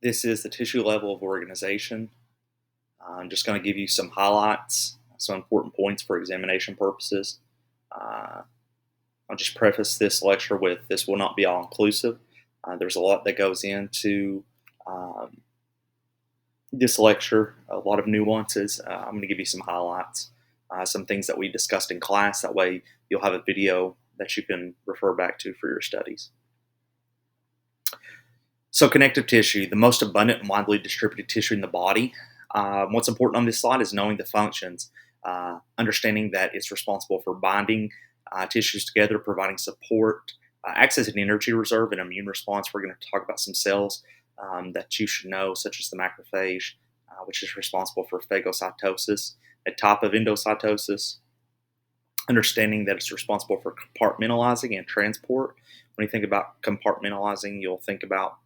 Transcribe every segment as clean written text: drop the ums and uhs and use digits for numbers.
This is the tissue level of organization. I'm just going to give you some highlights, some important points for examination purposes. Uh, I'll just preface this lecture with this will not be all inclusive. There's a lot that goes into this lecture, a lot of nuances. I'm going to give you some highlights, some things that we discussed in class. That way you'll have a video that you can refer back to for your studies. So connective tissue, the most abundant and widely distributed tissue in the body. What's important on this slide is knowing the functions, understanding that it's responsible for binding tissues together, providing support, accessing energy reserve, and immune response. We're going to talk about some cells that you should know, such as the macrophage, which is responsible for phagocytosis, a type of endocytosis. Understanding that it's responsible for compartmentalizing and transport. When you think about compartmentalizing, you'll think about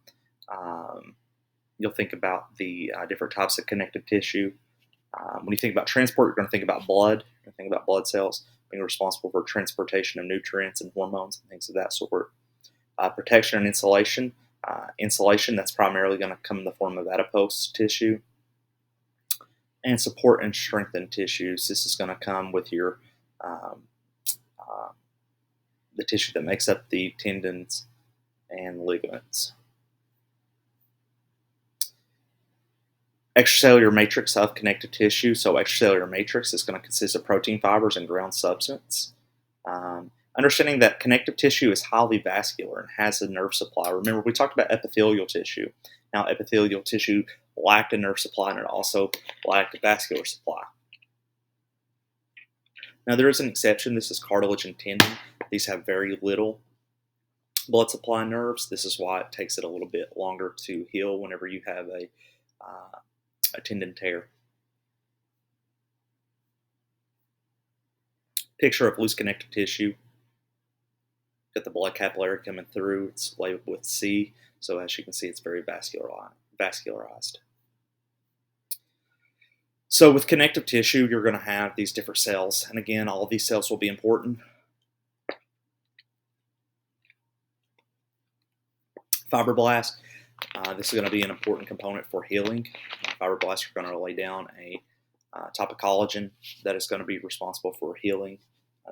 the different types of connective tissue. When you think about transport, you're going to think about blood. You're going to think about blood cells being responsible for transportation of nutrients and hormones and things of that sort. Protection and insulation. Insulation, that's primarily going to come in the form of adipose tissue. And support and strengthen tissues. This is going to come with your the tissue that makes up the tendons and ligaments. Extracellular matrix of connective tissue. So extracellular matrix is going to consist of protein fibers and ground substance. Understanding that connective tissue is highly vascular and has a nerve supply. Remember, we talked about epithelial tissue. Now, epithelial tissue lacked a nerve supply and it also lacked a vascular supply. Now, there is an exception. This is cartilage and tendon. These have very little blood supply nerves. This is why it takes it a little bit longer to heal whenever you have a tendon tear. Picture of loose connective tissue. Got the blood capillary coming through. It's labeled with C. So as you can see, it's very vascularized. So with connective tissue, you're going to have these different cells. And again, all of these cells will be important. Fibroblast. This is going to be an important component for healing. Fibroblasts are going to lay down a type of collagen that is going to be responsible for healing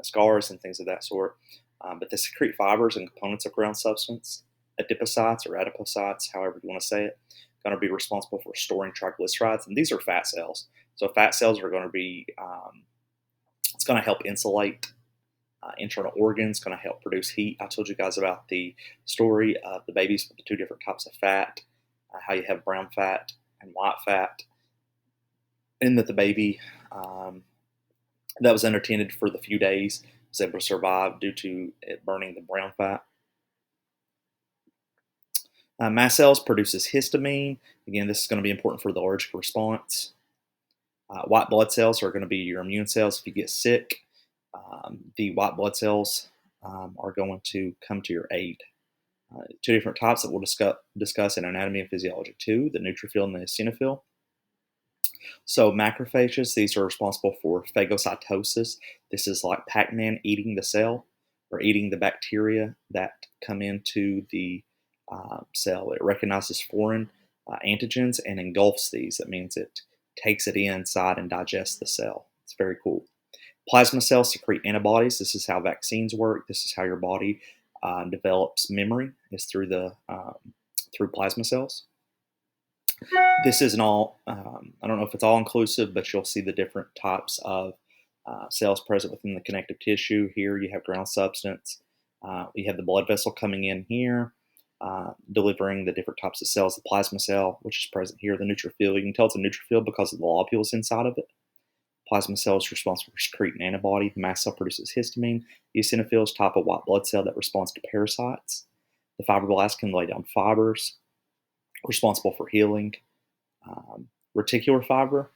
scars and things of that sort. But they secrete fibers and components of ground substance. Adipocytes or adipocytes, however you want to say it, going to be responsible for storing triglycerides. And these are fat cells. So fat cells are going to be, it's going to help insulate internal organs, going to help produce heat. I told you guys about the story of the babies with the two different types of fat, how you have brown fat and white fat, and that the baby that was unattended for the few days was able to survive due to it burning the brown fat. Mast cells produces histamine. Again, this is going to be important for the allergic response. White blood cells are going to be your immune cells if you get sick. The white blood cells are going to come to your aid. Two different types that we'll discuss in anatomy and physiology too, the neutrophil and the eosinophil. So macrophages, these are responsible for phagocytosis. This is like Pac-Man eating the cell or eating the bacteria that come into the cell. It recognizes foreign antigens and engulfs these. That means it takes it inside and digests the cell. It's very cool. Plasma cells secrete antibodies. This is how vaccines work. This is how your body develops memory, is through plasma cells. This isn't all, I don't know if it's all inclusive, but you'll see the different types of cells present within the connective tissue. Here you have ground substance. You have the blood vessel coming in here, delivering the different types of cells. The plasma cell, which is present here, the neutrophil. You can tell it's a neutrophil because of the lobules inside of it. Plasma cell is responsible for secreting an antibody. The mast cell produces histamine. Eosinophil is a type of white blood cell that responds to parasites. The fibroblast can lay down fibers, responsible for healing. Reticular fiber,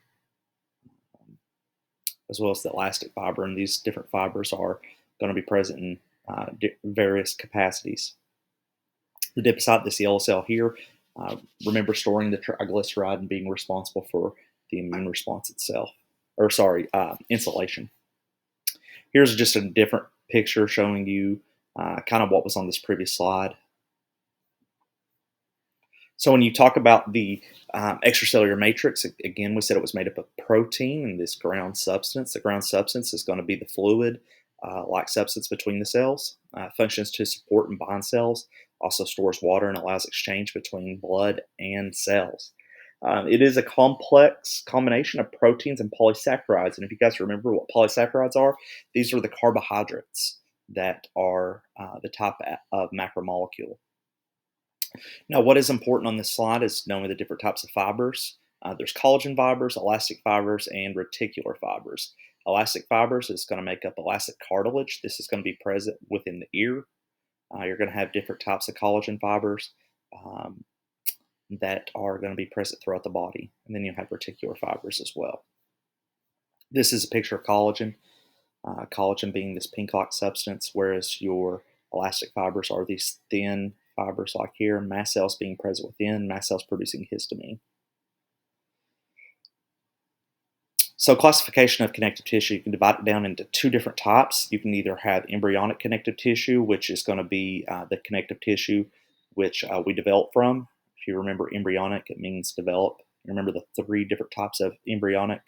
as well as the elastic fiber, and these different fibers are going to be present in various capacities. The adipocyte, this yellow cell here, remember storing the triglyceride and being responsible for the immune response itself, insulation. Here's just a different picture showing you kind of what was on this previous slide. So when you talk about the extracellular matrix, again, we said it was made up of protein and this ground substance. The ground substance is going to be the fluid like substance between the cells, functions to support and bind cells, also stores water and allows exchange between blood and cells. It is a complex combination of proteins and polysaccharides. And if you guys remember what polysaccharides are, these are the carbohydrates that are the type of macromolecule. Now, what is important on this slide is knowing the different types of fibers. There's collagen fibers, elastic fibers, and reticular fibers. Elastic fibers is going to make up elastic cartilage. This is going to be present within the ear. You're going to have different types of collagen fibers um, that are going to be present throughout the body. And then you have reticular fibers as well. This is a picture of collagen. Collagen being this pink-like substance, whereas your elastic fibers are these thin fibers like here, mast cells being present within, mast cells producing histamine. So classification of connective tissue, you can divide it down into two different types. You can either have embryonic connective tissue, which is going to be the connective tissue which we develop from. If you remember embryonic, it means develop. You remember the three different types of embryonic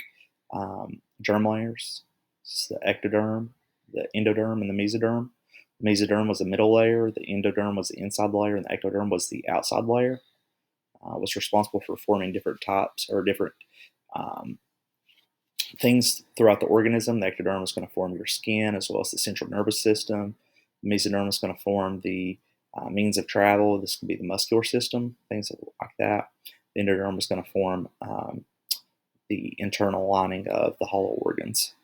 germ layers. It's the ectoderm, the endoderm, and the mesoderm. The mesoderm was the middle layer, the endoderm was the inside layer, and the ectoderm was the outside layer. Was responsible for forming different types or different things throughout the organism. The ectoderm is going to form your skin as well as the central nervous system. The mesoderm is going to form the means of travel. This could be the muscular system, things like that. The endoderm is going to form the internal lining of the hollow organs.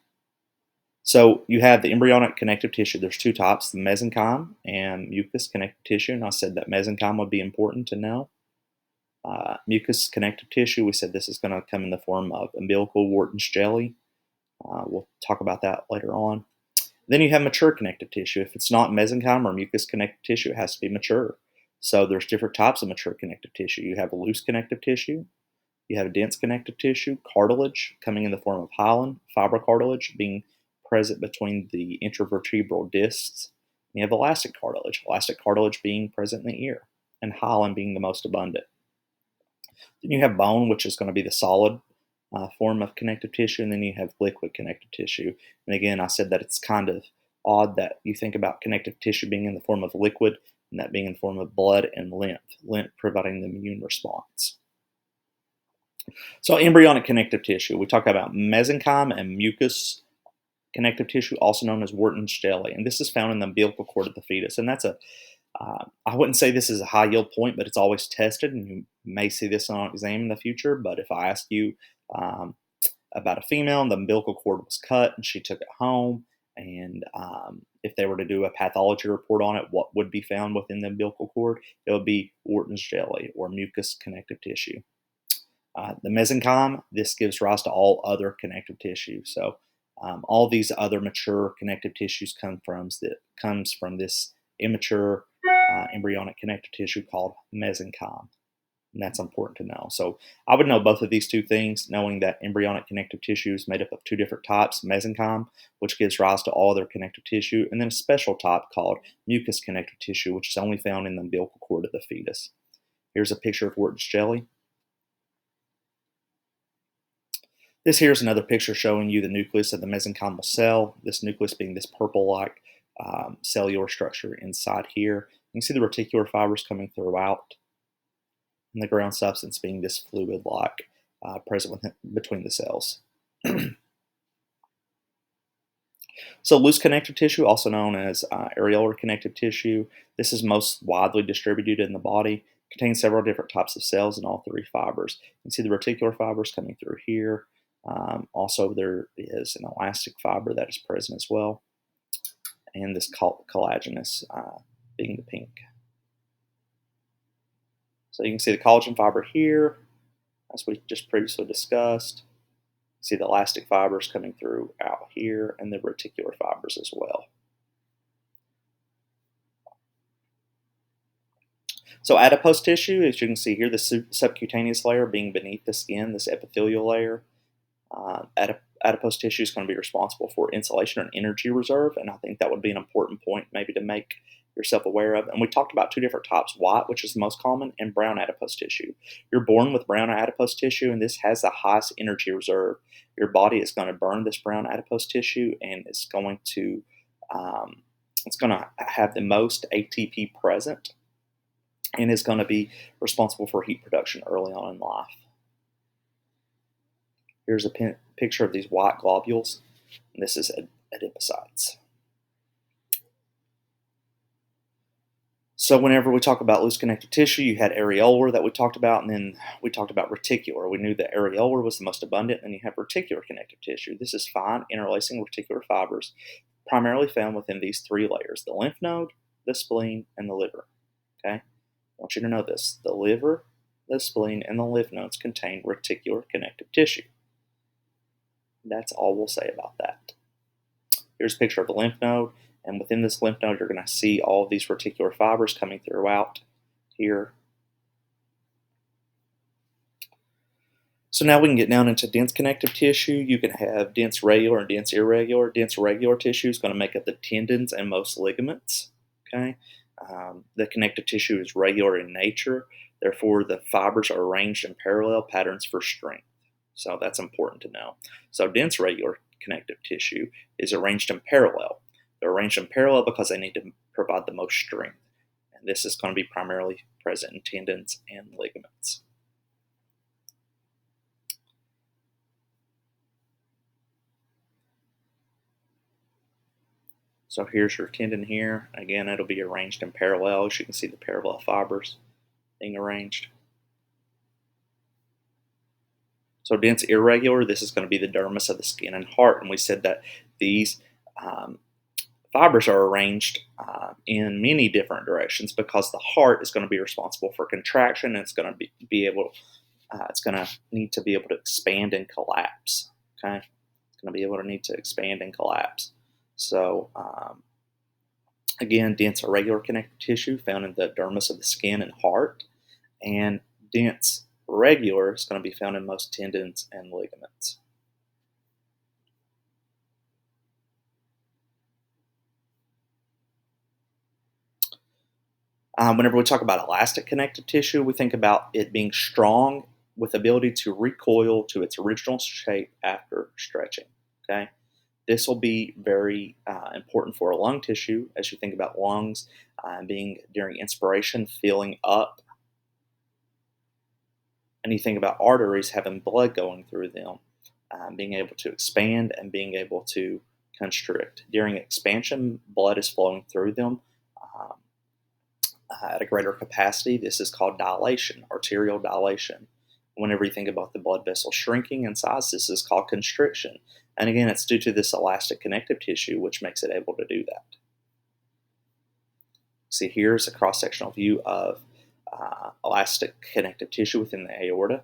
So you have the embryonic connective tissue. There's two types, the mesenchyme and mucous connective tissue. And I said that mesenchyme would be important to know. Mucous connective tissue, we said this is going to come in the form of umbilical Wharton's jelly. We'll talk about that later on. Then you have mature connective tissue. If it's not mesenchyme or mucous connective tissue, it has to be mature. So there's different types of mature connective tissue. You have a loose connective tissue. You have a dense connective tissue, cartilage coming in the form of hyaline, fibrocartilage being present between the intervertebral discs. You have elastic cartilage being present in the ear, and hyaline being the most abundant. Then you have bone, which is going to be the solid form of connective tissue, and then you have liquid connective tissue. And again, I said that it's kind of odd that you think about connective tissue being in the form of liquid and that being in the form of blood and lymph providing the immune response. So embryonic connective tissue, we talk about mesenchyme and mucous connective tissue, also known as Wharton's jelly, and this is found in the umbilical cord of the fetus. And that's I wouldn't say this is a high yield point, but it's always tested, and you may see this on an exam in the future. But if I ask you about a female and the umbilical cord was cut and she took it home, and if they were to do a pathology report on it, what would be found within the umbilical cord? It would be Wharton's jelly or mucous connective tissue. The mesenchyme, this gives rise to all other connective tissue. So all these other mature connective tissues comes from this immature embryonic connective tissue called mesenchyme. And that's important to know. So I would know both of these two things, knowing that embryonic connective tissue is made up of two different types, mesenchyme, which gives rise to all other connective tissue, and then a special type called mucous connective tissue, which is only found in the umbilical cord of the fetus. Here's a picture of Wharton's jelly. This here is another picture showing you the nucleus of the mesenchymal cell, this nucleus being this purple-like cellular structure inside here. You can see the reticular fibers coming throughout, and the ground substance being this fluid-like present between the cells. So loose connective tissue, also known as areolar connective tissue, this is most widely distributed in the body, contains several different types of cells in all three fibers. You can see the reticular fibers coming through here. Also, there is an elastic fiber that is present as well, and this collagenous being the pink. So you can see the collagen fiber here, as we just previously discussed. See the elastic fibers coming through out here, and the reticular fibers as well. So adipose tissue, as you can see here, the subcutaneous layer being beneath the skin, this epithelial layer. Adipose tissue is going to be responsible for insulation and energy reserve, and I think that would be an important point maybe to make you're self-aware of. And we talked about two different types, white, which is the most common, and brown adipose tissue. You're born with brown adipose tissue, and this has the highest energy reserve. Your body is going to burn this brown adipose tissue, and um, it's going to have the most ATP present, and is going to be responsible for heat production early on in life. Here's a picture of these white globules. And this is adipocytes. So whenever we talk about loose connective tissue, you had areolar that we talked about, and then we talked about reticular. We knew that areolar was the most abundant, and you have reticular connective tissue. This is fine interlacing reticular fibers, primarily found within these three layers: the lymph node, the spleen, and the liver. Okay, I want you to know this: the liver, the spleen, and the lymph nodes contain reticular connective tissue. That's all we'll say about that. Here's a picture of the lymph node, and within this lymph node, you're going to see all of these reticular fibers coming throughout here. So now we can get down into dense connective tissue. You can have dense regular and dense irregular. Dense regular tissue is going to make up the tendons and most ligaments. Okay, the connective tissue is regular in nature. Therefore, the fibers are arranged in parallel patterns for strength. So that's important to know. So dense regular connective tissue is arranged in parallel. They're arranged in parallel because they need to provide the most strength. And this is going to be primarily present in tendons and ligaments. So here's your tendon here. Again, it'll be arranged in parallel. As you can see the parallel fibers being arranged. So dense irregular, this is going to be the dermis of the skin and heart. And we said that these fibers are arranged in many different directions because the heart is going to be responsible for contraction, and it's going to it's going to need to be able to expand and collapse. Okay, it's going to be able to need to expand and collapse. So again, dense irregular connective tissue found in the dermis of the skin and heart, and dense regular is going to be found in most tendons and ligaments. Whenever we talk about elastic connective tissue, we think about it being strong with ability to recoil to its original shape after stretching. Okay, this will be very important for lung tissue as you think about lungs being during inspiration filling up, and you think about arteries having blood going through them, being able to expand and being able to constrict. During expansion, blood is flowing through them at a greater capacity. This is called dilation, arterial dilation. Whenever you think about the blood vessel shrinking in size, this is called constriction. And again, it's due to this elastic connective tissue, which makes it able to do that. See, here's a cross-sectional view of elastic connective tissue within the aorta.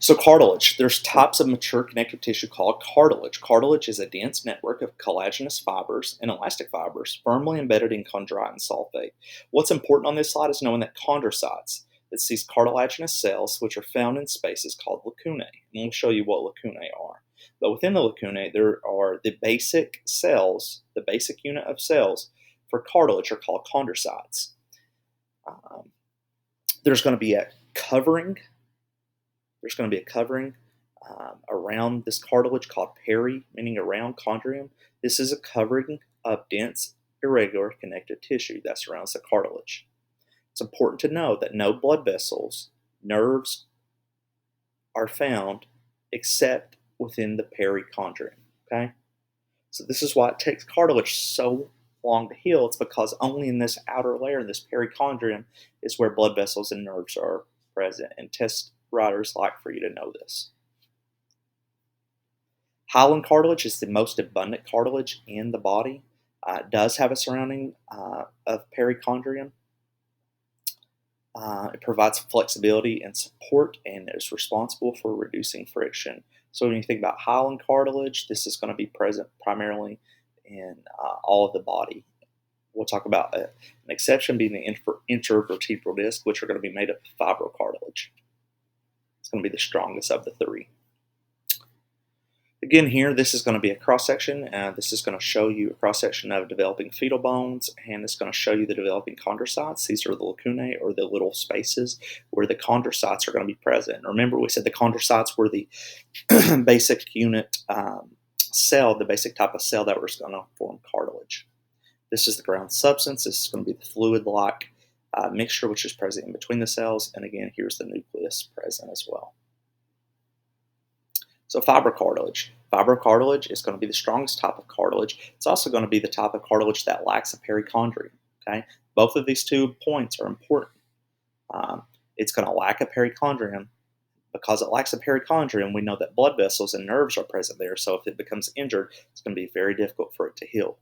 So cartilage, there's types of mature connective tissue called cartilage. Cartilage is a dense network of collagenous fibers and elastic fibers firmly embedded in chondroitin sulfate. What's important on this slide is knowing that chondrocytes, it's these cartilaginous cells which are found in spaces called lacunae. And we'll show you what lacunae are. But within the lacunae, there are the basic cells, the basic unit of cells for cartilage are called chondrocytes. There's going to be a covering around this cartilage called peri, meaning around chondrium. This is a covering of dense, irregular connective tissue that surrounds the cartilage. It's important to know that no blood vessels, nerves are found except within the perichondrium. Okay, so this is why it takes cartilage so long to heal. It's because only in this outer layer, in this perichondrium, is where blood vessels and nerves are present, and test writers like for you to know this. Hyaline cartilage is the most abundant cartilage in the body. It does have a surrounding of perichondrium. It provides flexibility and support, and is responsible for reducing friction. So when you think about hyaline cartilage, this is going to be present primarily in all of the body. We'll talk about an exception being the intervertebral disc, which are going to be made up of fibrocartilage. It's going to be the strongest of the three. Again, here, this is going to be a cross-section. This is going to show you a cross-section of developing fetal bones, and it's going to show you the developing chondrocytes. These are the lacunae, or the little spaces where the chondrocytes are going to be present. Remember, we said the chondrocytes were the basic unit cell, the basic type of cell that was going to form cartilage. This is the ground substance. This is going to be the fluid-like mixture which is present in between the cells, and again, here's the nucleus present as well. So fibrocartilage. Fibrocartilage is going to be the strongest type of cartilage. It's also going to be the type of cartilage that lacks a perichondrium. Okay, both of these 2 points are important. It's going to lack a perichondrium. Because it lacks a perichondrium, we know that blood vessels and nerves are present there. So if it becomes injured, it's going to be very difficult for it to heal.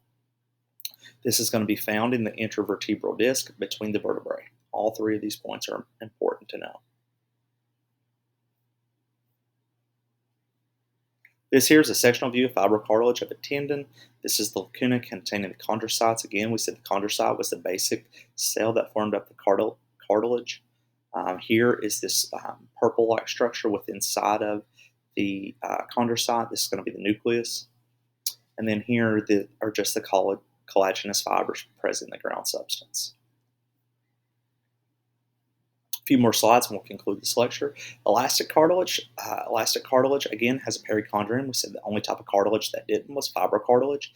This is going to be found in the intervertebral disc between the vertebrae. All 3 of these points are important to know. This here is a sectional view of fibrocartilage of a tendon. This is the lacuna containing the chondrocytes. Again, we said the chondrocyte was the basic cell that formed up the cartilage. Here is this purple-like structure within inside of the chondrocyte. This is going to be the nucleus. And then here are just the collagenous fibers present in the ground substance. A few more slides and we'll conclude this lecture. Elastic cartilage. Elastic cartilage, again, has a perichondrium. We said the only type of cartilage that didn't was fibrocartilage.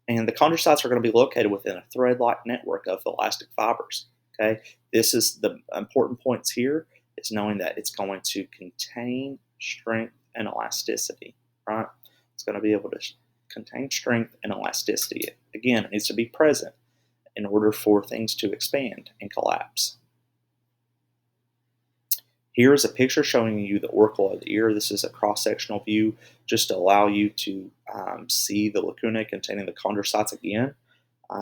And the chondrocytes are going to be located within a thread-like network of elastic fibers. Okay, this is the important points here, is knowing that it's going to contain strength and elasticity, right? It's going to be able to contain strength and elasticity. Again, it needs to be present in order for things to expand and collapse. Here is a picture showing you the auricle of the ear. This is a cross-sectional view just to allow you to see the lacunae containing the chondrocytes again.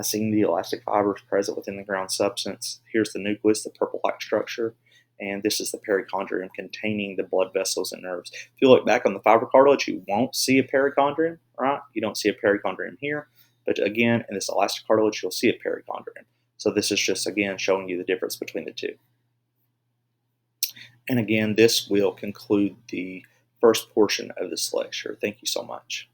Seeing the elastic fibers present within the ground substance. Here's the nucleus, the purple-like structure, and this is the perichondrium containing the blood vessels and nerves. If you look back on the fibrocartilage, you won't see a perichondrium, right? You don't see a perichondrium here, but again, in this elastic cartilage, you'll see a perichondrium. So this is just, again, showing you the difference between the 2. And again, this will conclude the first portion of this lecture. Thank you so much.